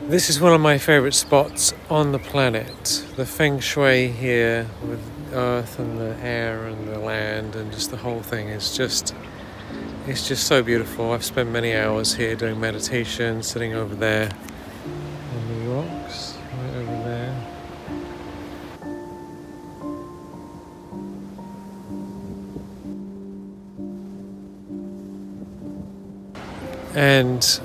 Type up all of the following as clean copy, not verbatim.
This is one of my favorite spots on the planet. The feng shui here with earth and the air and the land and just the whole thing is just, it's just so beautiful. I've spent many hours here doing meditation, sitting over there on the rocks, right over there. And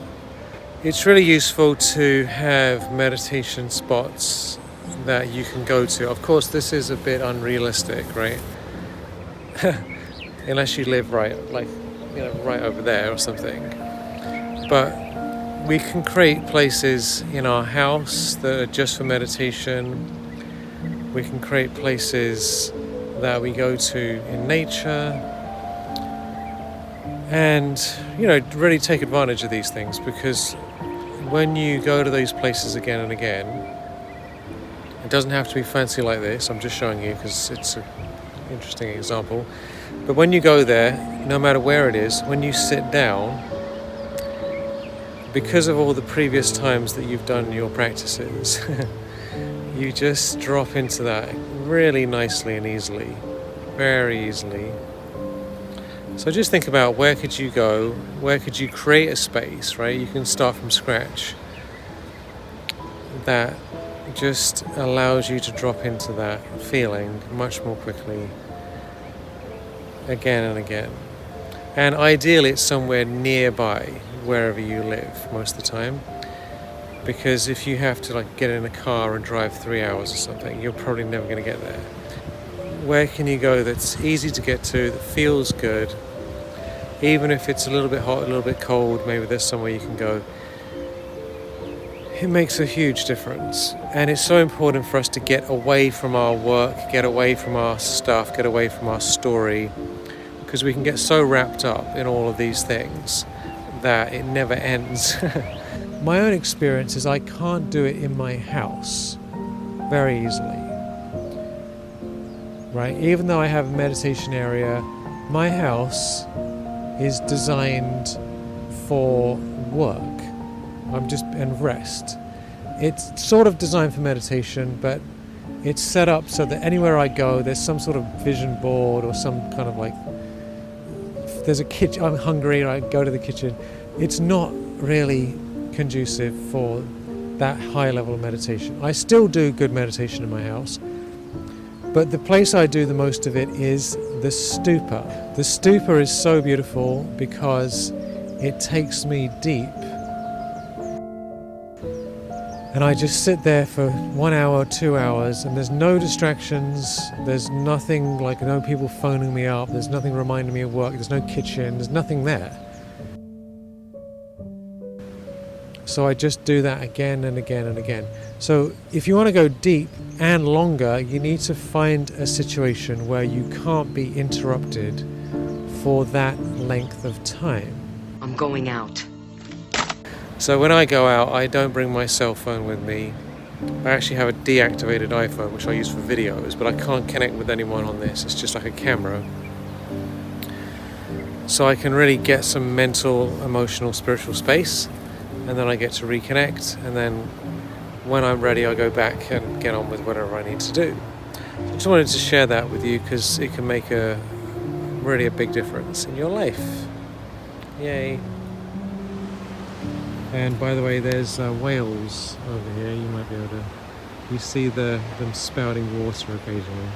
it's really useful to have meditation spots that you can go to. Of course, this is a bit unrealistic, right? Unless you live right over there or something. But we can create places in our house that are just for meditation. We can create places that we go to in nature. And, really take advantage of these things, because when you go to those places again and again, it doesn't have to be fancy like this. I'm just showing you because it's an interesting example. But when you go there, no matter where it is, when you sit down, because of all the previous times that you've done your practices, you just drop into that really nicely and easily, very easily. So just think about, where could you go? Where could you create a space, right? You can start from scratch. That just allows you to drop into that feeling much more quickly, again and again. And ideally it's somewhere nearby, wherever you live most of the time. Because if you have to get in a car and drive 3 hours or something, you're probably never going to get there. Where can you go that's easy to get to, that feels good? Even if it's a little bit hot, a little bit cold, maybe there's somewhere you can go. It makes a huge difference. And it's so important for us to get away from our work, get away from our stuff, get away from our story, because we can get so wrapped up in all of these things that it never ends. My own experience is I can't do it in my house very easily. Right? Even though I have a meditation area, my house is designed for work and rest. It's sort of designed for meditation, but it's set up so that anywhere I go, there's some sort of vision board or some kind of if there's a kitchen, I'm hungry, I go to the kitchen. It's not really conducive for that high level of meditation. I still do good meditation in my house. But the place I do the most of it is the stupa. The stupa is so beautiful because it takes me deep. And I just sit there for 1 hour, 2 hours, and there's no distractions. There's nothing no people phoning me up. There's nothing reminding me of work. There's no kitchen. There's nothing there. So I just do that again and again and again. So if you want to go deep and longer, you need to find a situation where you can't be interrupted for that length of time. I'm going out. So when I go out, I don't bring my cell phone with me. I actually have a deactivated iPhone, which I use for videos, but I can't connect with anyone on this. It's just like a camera. So I can really get some mental, emotional, spiritual space. And then I get to reconnect, and then when I'm ready I go back and get on with whatever I need to do. So I just wanted to share that with you because it can make really a big difference in your life. Yay. And by the way, there's whales over here. You might be able to, you see them spouting water occasionally.